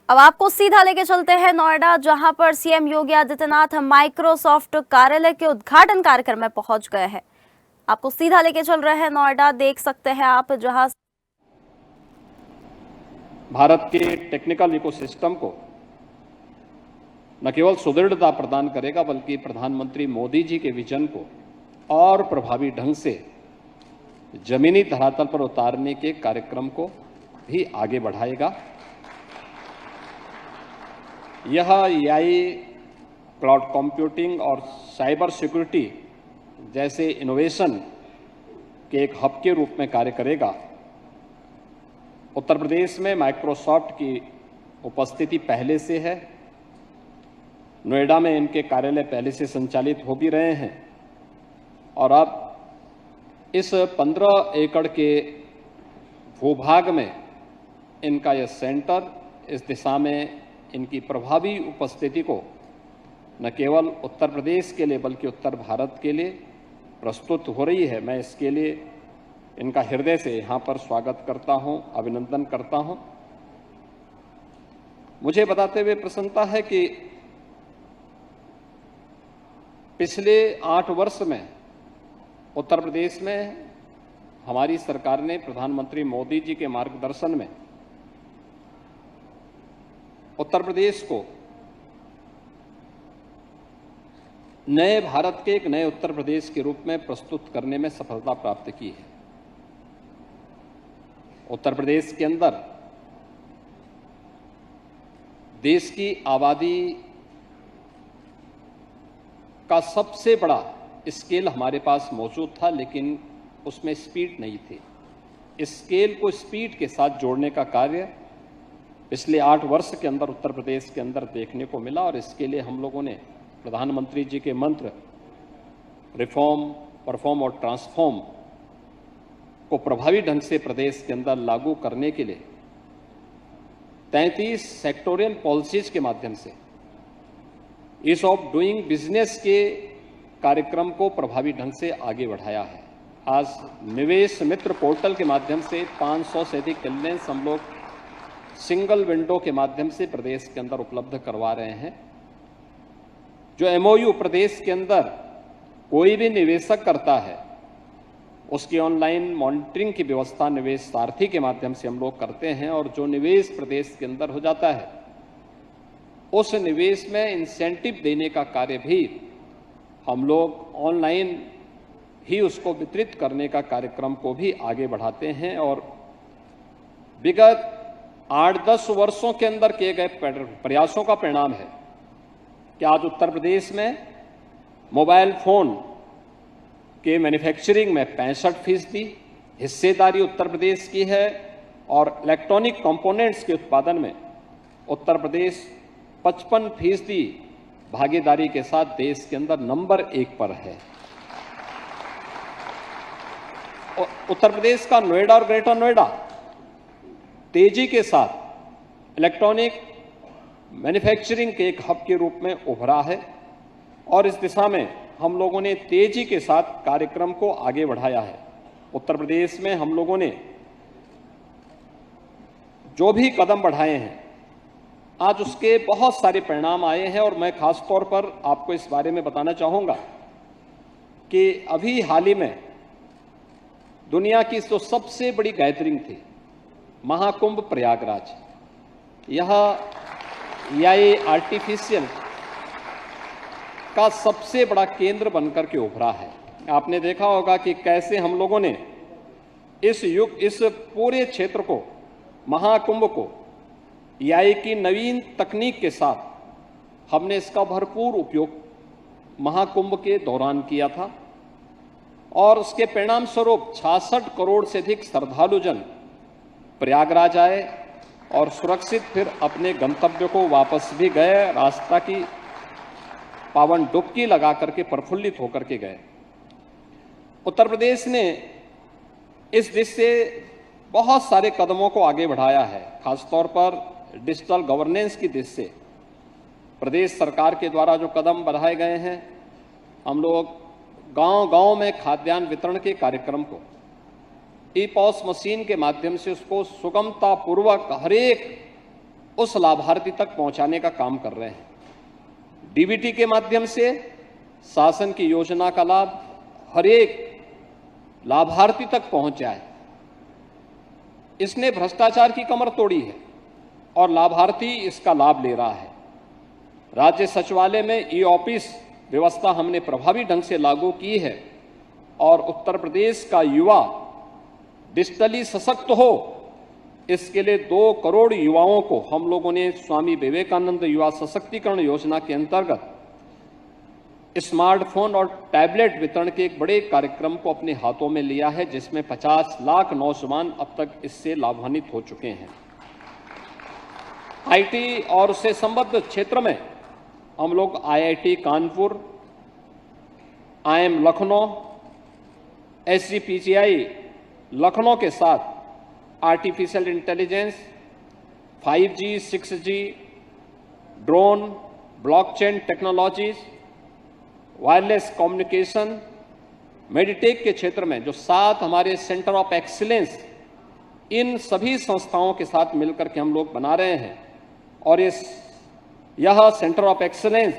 अब आपको सीधा लेके चलते हैं नोएडा, जहां पर सीएम योगी आदित्यनाथ माइक्रोसॉफ्ट कार्यालय के उद्घाटन कार्यक्रम में पहुंच गए हैं। आपको सीधा लेके चल रहे हैं नोएडा, देख सकते हैं आप, जहां भारत के टेक्निकल इकोसिस्टम को न केवल सुदृढ़ता प्रदान करेगा बल्कि प्रधानमंत्री मोदी जी के विजन को और प्रभावी ढंग से जमीनी धरातल पर उतारने के कार्यक्रम को भी आगे बढ़ाएगा। यह एआई, क्लाउड कंप्यूटिंग और साइबर सिक्योरिटी जैसे इनोवेशन के एक हब के रूप में कार्य करेगा। उत्तर प्रदेश में माइक्रोसॉफ्ट की उपस्थिति पहले से है। नोएडा में इनके कार्यालय पहले से संचालित हो भी रहे हैं और अब इस 15 एकड़ के भूभाग में इनका यह सेंटर इस दिशा में इनकी प्रभावी उपस्थिति को न केवल उत्तर प्रदेश के लिए बल्कि उत्तर भारत के लिए प्रस्तुत हो रही है। मैं इसके लिए इनका हृदय से यहाँ पर स्वागत करता हूँ, अभिनंदन करता हूँ। मुझे बताते हुए प्रसन्नता है कि पिछले 8 वर्ष में उत्तर प्रदेश में हमारी सरकार ने प्रधानमंत्री मोदी जी के मार्गदर्शन में उत्तर प्रदेश को नए भारत के एक नए उत्तर प्रदेश के रूप में प्रस्तुत करने में सफलता प्राप्त की है। उत्तर प्रदेश के अंदर देश की आबादी का सबसे बड़ा स्केल हमारे पास मौजूद था, लेकिन उसमें स्पीड नहीं थी। इस स्केल को स्पीड के साथ जोड़ने का कार्य पिछले 8 वर्ष के अंदर उत्तर प्रदेश के अंदर देखने को मिला और इसके लिए हम लोगों ने प्रधानमंत्री जी के मंत्र रिफॉर्म, परफॉर्म और ट्रांसफॉर्म को प्रभावी ढंग से प्रदेश के अंदर लागू करने के लिए 33 सेक्टोरियल पॉलिसीज के माध्यम से ईज ऑफ डूइंग बिजनेस के कार्यक्रम को प्रभावी ढंग से आगे बढ़ाया है। आज निवेश मित्र पोर्टल के माध्यम से 500 से अधिक क्लियरेंस हम लोग सिंगल विंडो के माध्यम से प्रदेश के अंदर उपलब्ध करवा रहे हैं। जो एमओयू प्रदेश के अंदर कोई भी निवेशक करता है उसकी ऑनलाइन मॉनिटरिंग की व्यवस्था निवेश सारथी के माध्यम से हम लोग करते हैं और जो निवेश प्रदेश के अंदर हो जाता है उस निवेश में इंसेंटिव देने का कार्य भी हम लोग ऑनलाइन ही उसको वितरित करने का कार्यक्रम को भी आगे बढ़ाते हैं। और विगत 8-10 वर्षों के अंदर किए गए प्रयासों का परिणाम है कि आज उत्तर प्रदेश में मोबाइल फोन के मैन्युफैक्चरिंग में 65% हिस्सेदारी उत्तर प्रदेश की है और इलेक्ट्रॉनिक कंपोनेंट्स के उत्पादन में उत्तर प्रदेश 55% भागीदारी के साथ देश के अंदर नंबर 1 पर है। उत्तर प्रदेश का नोएडा और ग्रेटर नोएडा तेजी के साथ इलेक्ट्रॉनिक मैन्युफैक्चरिंग के एक हब के रूप में उभरा है और इस दिशा में हम लोगों ने तेजी के साथ कार्यक्रम को आगे बढ़ाया है। उत्तर प्रदेश में हम लोगों ने जो भी कदम बढ़ाए हैं आज उसके बहुत सारे परिणाम आए हैं और मैं खास तौर पर आपको इस बारे में बताना चाहूंगा कि अभी हाल ही में दुनिया की जो सबसे बड़ी गैदरिंग थी महाकुंभ प्रयागराज, यह एआई आर्टिफिशियल का सबसे बड़ा केंद्र बनकर के उभरा है। आपने देखा होगा कि कैसे हम लोगों ने इस पूरे क्षेत्र को, महाकुंभ को एआई की नवीन तकनीक के साथ हमने इसका भरपूर उपयोग महाकुंभ के दौरान किया था और उसके परिणाम स्वरूप 66 करोड़ से अधिक श्रद्धालुजन प्रयागराज आए और सुरक्षित फिर अपने गंतव्य को वापस भी गए, रास्ता की पावन डुबकी लगा करके प्रफुल्लित होकर के गए। उत्तर प्रदेश ने इस दिशा से बहुत सारे कदमों को आगे बढ़ाया है। खासतौर पर डिजिटल गवर्नेंस की दिशा से प्रदेश सरकार के द्वारा जो कदम बढ़ाए गए हैं, हम लोग गांव-गांव में खाद्यान्न वितरण के कार्यक्रम को ई पॉस मशीन के माध्यम से उसको सुगमता पूर्वक हर एक उस लाभार्थी तक पहुंचाने का काम कर रहे हैं। डीबीटी के माध्यम से शासन की योजना का लाभ हर एक लाभार्थी तक पहुंच जाए। इसने भ्रष्टाचार की कमर तोड़ी है और लाभार्थी इसका लाभ ले रहा है। राज्य सचिवालय में ई ऑफिस व्यवस्था हमने प्रभावी ढंग से लागू की है और उत्तर प्रदेश का युवा डिजिटली सशक्त हो, इसके लिए 2 करोड़ युवाओं को हम लोगों ने स्वामी विवेकानंद युवा सशक्तिकरण योजना के अंतर्गत स्मार्टफोन और टैबलेट वितरण के एक बड़े कार्यक्रम को अपने हाथों में लिया है, जिसमें 50 लाख नौजवान अब तक इससे लाभान्वित हो चुके हैं। आईटी और उससे संबद्ध क्षेत्र में हम लोग IIT Kanpur, IIM Lucknow, SGPGI Lucknow के साथ artificial intelligence, 5G, 6G, drone, blockchain technologies, wireless communication, meditech के क्षेत्र में जो 7 हमारे सेंटर ऑफ एक्सीलेंस, इन सभी संस्थाओं के साथ मिलकर के हम लोग बना रहे हैं और यह सेंटर ऑफ एक्सीलेंस